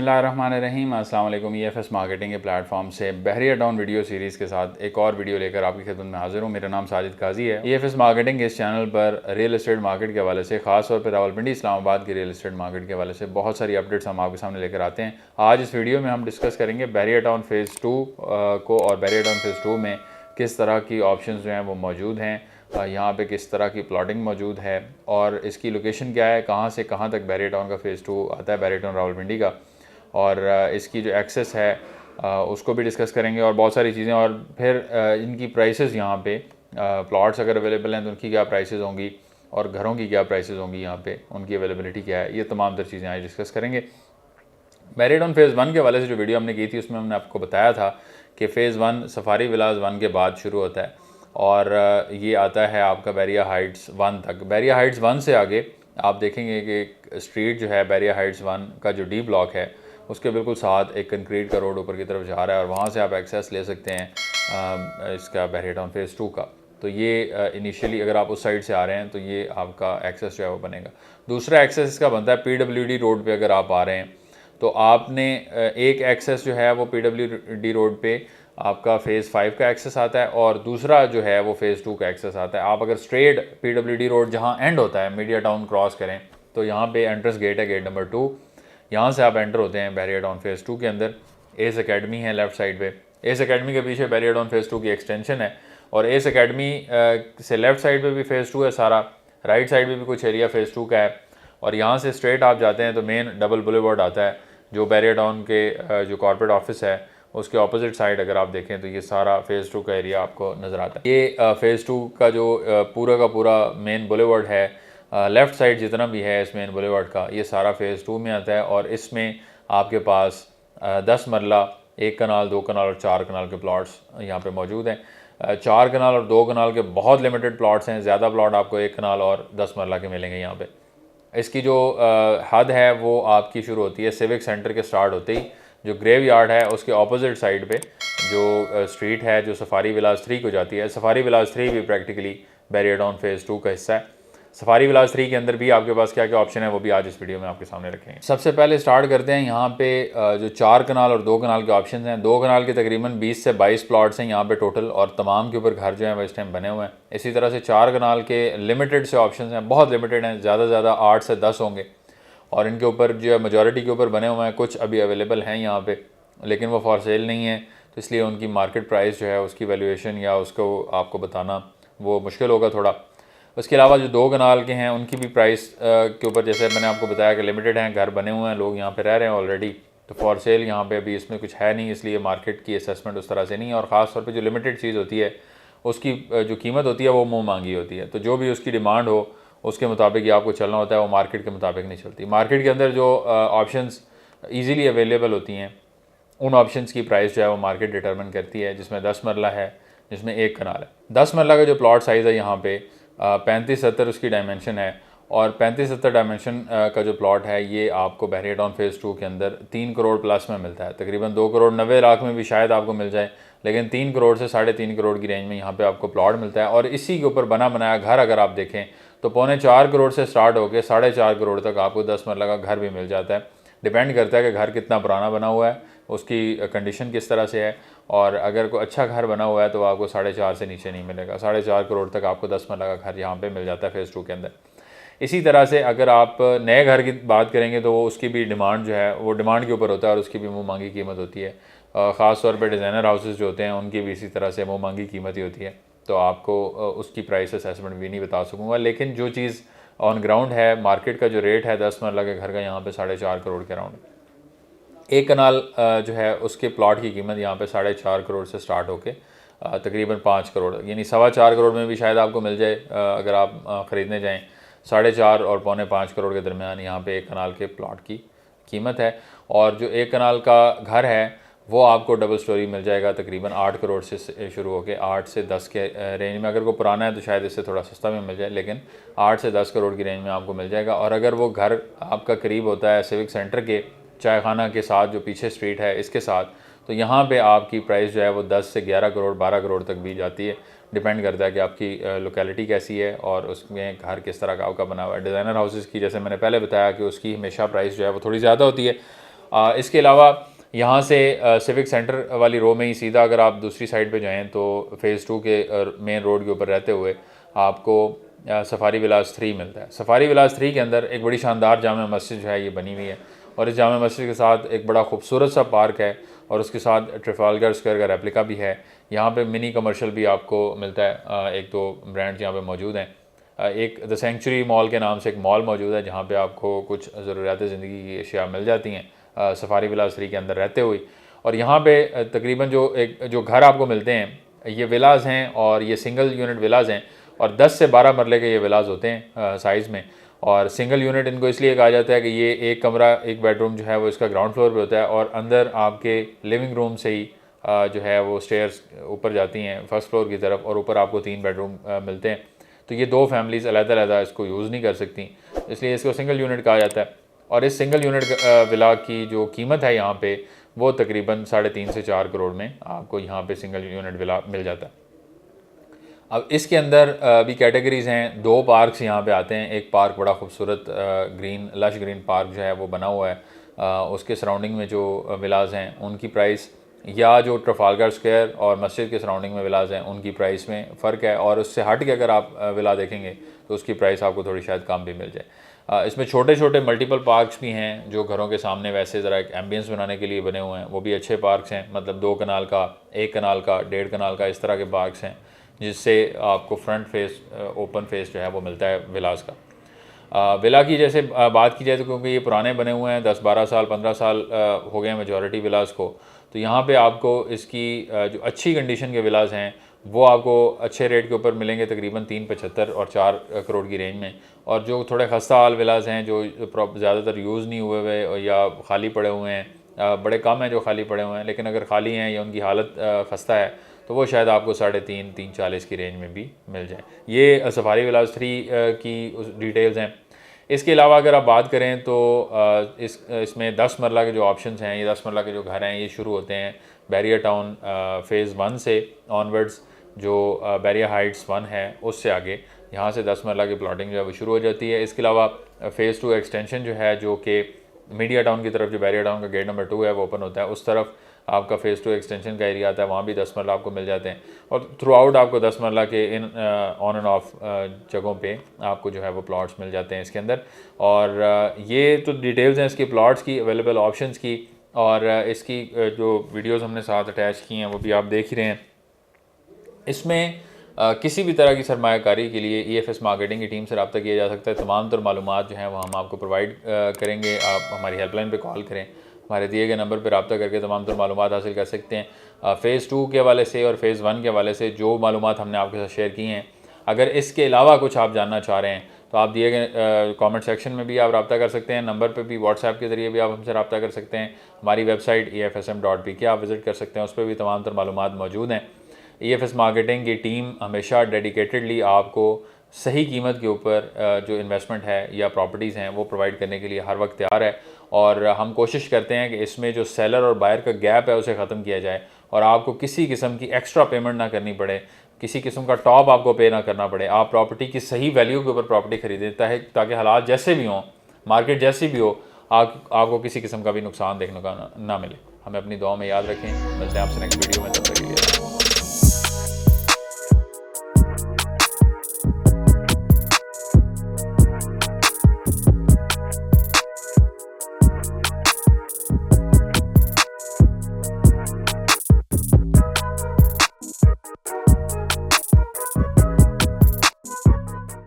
बिस्मिल्लाहिर्रहमानिर्रहीम। अस्सलाम वालेकुम। EFS मार्केटिंग के प्लेटफॉर्म से बहरिया टाउन वीडियो सीरीज़ के साथ एक और वीडियो लेकर आपकी खिदमत में हाजिर हूँ। मेरा नाम साजिद काजी है। EFS मार्केटिंग के इस चैनल पर रियल एस्टेट मार्केट के हवाले से, खासतौर पर रावलपिंडी इस्लामाबाद की रियल एस्टेट मार्केट के हवाले से बहुत सारी अपडेट्स हम आपके सामने लेकर आते हैं। आज इस वीडियो में हम डिस्कस करेंगे बहरिया टाउन फ़ेज़ 2 को, और बहरिया टाउन फ़ेज़ 2 में किस तरह की ऑप्शंस जो हैं वो मौजूद हैं, यहाँ पे किस तरह की प्लॉटिंग मौजूद है और इसकी लोकेशन क्या है, कहाँ से कहाँ तक बहरिया टाउन का फ़ेज़ 2 आता है, बहरिया टाउन रावलपिंडी का, और इसकी जो एक्सेस है उसको भी डिस्कस करेंगे और बहुत सारी चीज़ें। और फिर इनकी प्राइसेस, यहाँ पे प्लॉट्स अगर अवेलेबल हैं तो उनकी क्या प्राइसेस होंगी और घरों की क्या प्राइसेस होंगी, यहाँ पे उनकी अवेलेबिलिटी क्या है, ये तमाम तर चीज़ें आज डिस्कस करेंगे। बहरिया टाउन फ़ेज़ 1 के हवाले से जो वीडियो हमने की थी उसमें हमने आपको बताया था कि फ़ेज़ 1 सफारी विलास 1 के बाद शुरू होता है और ये आता है आपका बहरिया हाइट्स 1 तक। बहरिया हाइट्स 1 से आगे आप देखेंगे कि स्ट्रीट जो है बहरिया हाइट्स 1 का जो डी ब्लॉक है उसके बिल्कुल साथ एक कंक्रीट का रोड ऊपर की तरफ जा रहा है और वहाँ से आप एक्सेस ले सकते हैं इसका बहरिया टाउन फ़ेज़ 2 का। तो ये इनिशियली अगर आप उस साइड से आ रहे हैं तो ये आपका एक्सेस जो है वो बनेगा। दूसरा एक्सेस इसका बनता है PWD रोड पे। अगर आप आ रहे हैं तो आपने एक एक्सेस जो है वो PWD रोड पे आपका फ़ेज़ 5 का एक्सेस आता है और दूसरा जो है वो फ़ेज़ 2 का एक्सेस आता है। आप अगर स्ट्रेट PWD रोड जहाँ एंड होता है मीडिया टाउन क्रॉस करें तो यहाँ पे एंट्रेंस गेट है, गेट नंबर 2, यहाँ से आप एंटर होते हैं बहरिया टाउन फ़ेज़ 2 के अंदर। एस अकेडमी है लेफ़्ट साइड पे, एस अकेडमी के पीछे बहरिया टाउन फ़ेज़ 2 की एक्सटेंशन है और एस अकेडमी से लेफ़्ट साइड पे भी फ़ेज़ 2 है सारा, राइट साइड में भी कुछ एरिया फ़ेज़ 2 का है और यहाँ से स्ट्रेट आप जाते हैं तो मेन डबल बुलेवार्ड आता है जो बहरिया टाउन के जो कॉर्पोरेट ऑफिस है उसके ऑपोजिट साइड अगर आप देखें तो ये सारा फ़ेज़ 2 का एरिया आपको नज़र आता है। ये फ़ेज़ 2 का जो पूरा का पूरा मेन बुलेवार्ड है, लेफ़्ट साइड जितना भी है इस मेन बुलेवार्ड का, ये सारा फ़ेज़ 2 में आता है और इसमें आपके पास 10 मरला, 1 कनाल, 2 कनाल और 4 कनाल के प्लॉट्स यहाँ पे मौजूद हैं। 4 कनाल और 2 कनाल के बहुत लिमिटेड प्लॉट्स हैं, ज़्यादा प्लॉट आपको 1 कनाल और 10 मरला के मिलेंगे यहाँ पे। इसकी जो हद है वो आपकी शुरू होती है सिविक सेंटर के स्टार्ट होते ही, जो ग्रेव यार्ड है उसके ऑपोजिट साइड पे जो स्ट्रीट है जो सफारी विलास 3 को जाती है। सफारी विलास 3 भी प्रैक्टिकली बहरिया टाउन फ़ेज़ 2 का हिस्सा है। सफारी विलास 3 के अंदर भी आपके पास क्या क्या ऑप्शन है वो भी आज इस वीडियो में आपके सामने रखेंगे। सबसे पहले स्टार्ट करते हैं यहाँ पे जो 4 कनाल और 2 कनाल के ऑप्शन हैं। 2 कनाल के तकरीबन 20 से 22 प्लॉट्स हैं यहाँ पे टोटल और तमाम के ऊपर घर जो हैं वो इस टाइम बने हुए हैं। इसी तरह से 4 कनाल के लिमिटेड से ऑप्शन हैं, बहुत लिमिटेड हैं, ज़्यादा से ज़्यादा 8 से 10 होंगे और इनके ऊपर जो है मेजॉरिटी के ऊपर बने हुए हैं। कुछ अभी अवेलेबल हैं यहाँ पे लेकिन वो फॉर सेल नहीं है, तो इसलिए उनकी मार्केट प्राइस जो है उसकी वैल्यूएशन या उसको आपको बताना वो मुश्किल होगा थोड़ा। उसके अलावा जो 2 कनाल के हैं उनकी भी प्राइस के ऊपर जैसे मैंने आपको बताया कि लिमिटेड हैं, घर बने हुए हैं, लोग यहाँ पे रह रहे हैं ऑलरेडी, तो फॉर सेल यहाँ पे अभी इसमें कुछ है नहीं, इसलिए मार्केट की असेसमेंट उस तरह से नहीं है। और ख़ास तौर पे जो लिमिटेड चीज़ होती है उसकी जो कीमत होती है वो मुँह मांगी होती है, तो जो भी उसकी डिमांड हो उसके मुताबिक ही आपको चलना होता है, वो मार्केट के मुताबिक नहीं चलती। मार्केट के अंदर जो ऑप्शंस ईज़िली अवेलेबल होती हैं उन ऑप्शंस की प्राइस जो है वो मार्केट डिटरमिन करती है, जिसमें 10 मरला है, जिसमें 1 कनाल है। 10 मरला का जो प्लॉट साइज़ है यहाँ पे 35-70 उसकी डायमेंशन है और 35-70 डायमेंशन का जो प्लॉट है ये आपको बहरिया टाउन फ़ेज़ 2 के अंदर 3 करोड़ प्लस में मिलता है। तकरीबन 2 करोड़ 90 लाख में भी शायद आपको मिल जाए, लेकिन 3 करोड़ से 3.5 करोड़ की रेंज में यहाँ पे आपको प्लॉट मिलता है। और इसी के ऊपर बना बनाया घर अगर आप देखें तो 3.25 करोड़ से स्टार्ट होकर 4.5 करोड़ तक आपको 10 मरला का घर भी मिल जाता है। डिपेंड करता है कि घर कितना पुराना बना हुआ है, उसकी कंडीशन किस तरह से है, और अगर कोई अच्छा घर बना हुआ है तो आपको 4.5 से नीचे नहीं मिलेगा। 4.5 करोड़ तक आपको 10 मरला का घर यहाँ पे मिल जाता है फ़ेज़ 2 के अंदर। इसी तरह से अगर आप नए घर की बात करेंगे तो वो उसकी भी डिमांड जो है वो डिमांड के ऊपर होता है और उसकी भी मुँह मांगी कीमत होती है। ख़ास तौर पर डिज़ाइनर हाउसेस जो होते हैं उनकी भी इसी तरह से मुँह मांगी कीमत ही होती है, तो आपको उसकी प्राइस असेसमेंट भी नहीं बता सकूँगा। लेकिन जो चीज़ ऑन ग्राउंड है, मार्केट का जो रेट है 10 मरला के घर का यहाँ पे 4.5 करोड़ के अराउंड। 1 कनाल जो है उसके प्लॉट की कीमत यहाँ पे 4.5 करोड़ से स्टार्ट होके तकरीबन 5 करोड़ यानी 4.25 करोड़ में भी शायद आपको मिल जाए अगर आप ख़रीदने जाएँ। 4.5 और 4.25 करोड़ के दरमियान यहाँ पे 1 कनाल के प्लॉट की कीमत है। और जो 1 कनाल का घर है वो आपको डबल स्टोरी मिल जाएगा तकरीबन 8 करोड़ से शुरू होकर 8 से 10 के रेंज में। अगर वो पुराना है तो शायद इससे थोड़ा सस्ता में मिल जाए, लेकिन 8 से 10 करोड़ की रेंज में आपको मिल जाएगा। और अगर वो घर आपका करीब होता है सिविक सेंटर के, चाय खाना के साथ जो पीछे स्ट्रीट है इसके साथ, तो यहाँ पे आपकी प्राइस जो है वो 10 से 11 करोड़ 12 करोड़ तक भी जाती है। डिपेंड करता है कि आपकी लोकेलिटी कैसी है और उसमें घर किस तरह का आपका बना हुआ है। डिज़ाइनर हाउसेस की जैसे मैंने पहले बताया कि उसकी हमेशा प्राइस जो है वो थोड़ी ज़्यादा होती है इसके अलावा यहाँ से सिविक सेंटर वाली रो में ही सीधा अगर आप दूसरी साइड पे जाएं तो फ़ेज़ 2 के मेन रोड के ऊपर रहते हुए आपको सफारी विलास 3 मिलता है। सफारी विलास 3 के अंदर एक बड़ी शानदार जामा मस्जिद जो है ये बनी हुई है और इस जामा मस्जिद के साथ एक बड़ा खूबसूरत सा पार्क है और उसके साथ ट्रफालगर स्क्वायर का रेप्लिका भी है। यहाँ पे मिनी कमर्शियल भी आपको मिलता है, एक दो ब्रांड्स यहाँ पे मौजूद हैं। एक द सेंचुरी मॉल के नाम से एक मॉल मौजूद है जहाँ पे आपको कुछ ज़रूरियात ज़िंदगी की अशिया मिल जाती हैं सफारी विलास 3 के अंदर रहते हुए। और यहाँ पे तकरीबन जो घर आपको मिलते हैं ये विलाज हैं और ये सिंगल यूनिट विलाज हैं और 10 से 12 मरले के ये विलाज होते हैं साइज़ में। और सिंगल यूनिट इनको इसलिए कहा जाता है कि ये एक कमरा एक बेडरूम जो है वो इसका ग्राउंड फ्लोर पे होता है और अंदर आपके लिविंग रूम से ही जो है वो स्टेयर्स ऊपर जाती हैं फर्स्ट फ्लोर की तरफ और ऊपर आपको 3 बेडरूम मिलते हैं। तो ये 2 फैमिलीज़ अलग-अलग इसको यूज़ नहीं कर सकती, इसलिए इसको सिंगल यूनिट कहा जाता है। और इस सिंगल यूनिट विला की जो कीमत है यहाँ पे वो तकरीबन 3.5 से 4 करोड़ में आपको यहाँ पे सिंगल यूनिट विला मिल जाता है। अब इसके अंदर भी कैटेगरीज़ हैं, 2 पार्क्स यहाँ पे आते हैं। एक पार्क बड़ा खूबसूरत ग्रीन लश ग्रीन पार्क जो है वो बना हुआ है, उसके सराउंडिंग में जो विलाज हैं उनकी प्राइस या जो ट्रफालगर स्क्वायर और मस्जिद के सराउंडिंग में विलाज हैं उनकी प्राइस में फ़र्क है और उससे हट के अगर आप विला देखेंगे तो उसकी प्राइस आपको थोड़ी शायद कम भी मिल जाए। इसमें छोटे छोटे मल्टीपल पार्क्स भी हैं जो घरों के सामने वैसे ज़रा एक एम्बियंस बनाने के लिए बने हुए हैं, वो भी अच्छे पार्क्स हैं। मतलब 2 कनाल का, 1 कनाल का, 1.5 कनाल का, इस तरह के पार्क्स हैं जिससे आपको फ्रंट फेस ओपन फेस जो है वो मिलता है विलास का। विला की जैसे बात की जाए तो क्योंकि ये पुराने बने हुए हैं, 10-12 साल 15 साल हो गए हैं मेजॉरिटी विलास को, तो यहाँ पे आपको इसकी जो अच्छी कंडीशन के विलास हैं वो आपको अच्छे रेट के ऊपर मिलेंगे, तकरीबन 3.75 और 4 करोड़ की रेंज में। और जो थोड़े खस्ता हाल विलास हैं जो ज़्यादातर यूज़ नहीं हुए हुए या खाली पड़े हुए हैं, बड़े कम हैं जो खाली पड़े हुए हैं, लेकिन अगर खाली हैं या उनकी हालत खस्ता है तो वो शायद आपको 3.5-3.40 की रेंज में भी मिल जाए। ये सफारी विलास 3 की डिटेल्स हैं। इसके अलावा अगर आप बात करें तो इसमें 10 मरला के जो ऑप्शंस हैं, ये 10 मरला के जो घर हैं ये शुरू होते हैं बैरिया टाउन फ़ेज़ 1 से ऑनवर्ड्स, जो बैरिया हाइट्स 1 है उससे आगे यहाँ से 10 मरला की प्लॉटिंग जो है वो शुरू हो जाती है। इसके अलावा फ़ेज़ 2 एक्सटेंशन जो है जो कि मीडिया टाउन की तरफ, जो बैरिया टाउन का गेट नंबर 2 है वो ओपन होता है, उस तरफ आपका फ़ेज़ 2 एक्सटेंशन का एरिया आता है, वहाँ भी 10 मरला आपको मिल जाते हैं। और थ्रू आउट आपको 10 मरला के इन ऑन एंड ऑफ जगहों पे आपको जो है वो प्लॉट्स मिल जाते हैं इसके अंदर। और ये तो डिटेल्स हैं इसकी प्लॉट्स की, अवेलेबल ऑप्शंस की, और इसकी जो वीडियोज़ हमने साथ अटैच की हैं वो भी आप देख ही रहे हैं। इसमें किसी भी तरह की सरमायाकारी के लिए EFS मार्केटिंग की टीम से रब्ता किया जा सकता है। तमाम तर मालूमात जो हैं वो हम आपको प्रोवाइड करेंगे। आप हमारी हेल्पलाइन पे कॉल करें, हमारे दिए गए नंबर पर रब्ता करके तमाम तर मालूमात हासिल कर सकते हैं। फ़ेज़ 2 के हवाले से और फ़ेज़ 1 के हवाले से जो मालूमात हमने आपके साथ शेयर की हैं, अगर इसके अलावा कुछ आप जानना चाह रहे हैं तो आप दिए गए कमेंट सेक्शन में भी आप रब्ता कर सकते हैं, नंबर पे भी, व्हाट्सएप के ज़रिए भी आप हमसे रब्ता कर सकते हैं। हमारी वेबसाइट EFSM.pk आप विज़िट कर सकते हैं, उस पर भी तमाम तर मालूमात मौजूद हैं। EFS मार्केटिंग की टीम हमेशा डेडिकेटेडली आपको सही कीमत के ऊपर जो इन्वेस्टमेंट है या प्रॉपर्टीज़ हैं वो प्रोवाइड करने के लिए हर वक्त तैयार है। और हम कोशिश करते हैं कि इसमें जो सेलर और बायर का गैप है उसे ख़त्म किया जाए और आपको किसी किस्म की एक्स्ट्रा पेमेंट ना करनी पड़े, किसी किस्म का टॉप आपको पे ना करना पड़े। आप प्रॉपर्टी की सही वैल्यू के ऊपर प्रॉपर्टी खरीदें ताकि हालात जैसे भी हों, मार्केट जैसी भी हो, आपको किसी किस्म का भी नुकसान देखने का ना मिले। हमें अपनी दुआ में याद रखें। मिलते हैं आपसे नेक्स्ट वीडियो में।